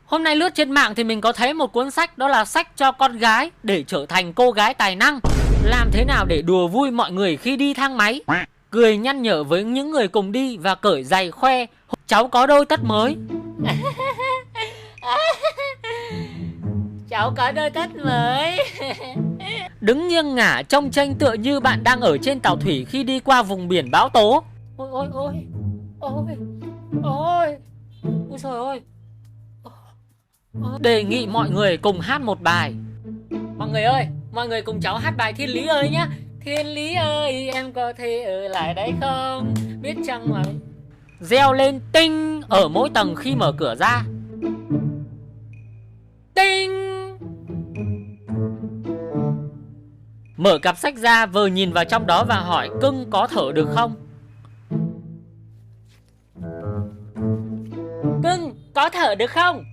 Hôm nay lướt trên mạng thì mình có thấy một cuốn sách, đó là sách cho con gái để trở thành cô gái tài năng. Làm thế nào để đùa vui mọi người khi đi thang máy, cười nhăn nhở với những người cùng đi và cởi giày khoe cháu có đôi tất mới. Cháu có đôi tất mới. Đứng nghiêng ngả trông chênh tựa như bạn đang ở trên tàu thủy khi đi qua vùng biển bão tố. Ôi ôi ôi. Ôi. Ôi. Ôi trời ơi. Đề nghị mọi người cùng hát một bài. Mọi người ơi, mọi người cùng cháu hát bài Thiên Lý ơi nhá. Thiên Lý ơi, em có thể ở lại đây không? Biết chăng mà. Reo lên tinh ở mỗi tầng khi mở cửa ra. Tinh. Mở cặp sách ra, vờ nhìn vào trong đó và hỏi cưng có thở được không. Cưng, có thở được không?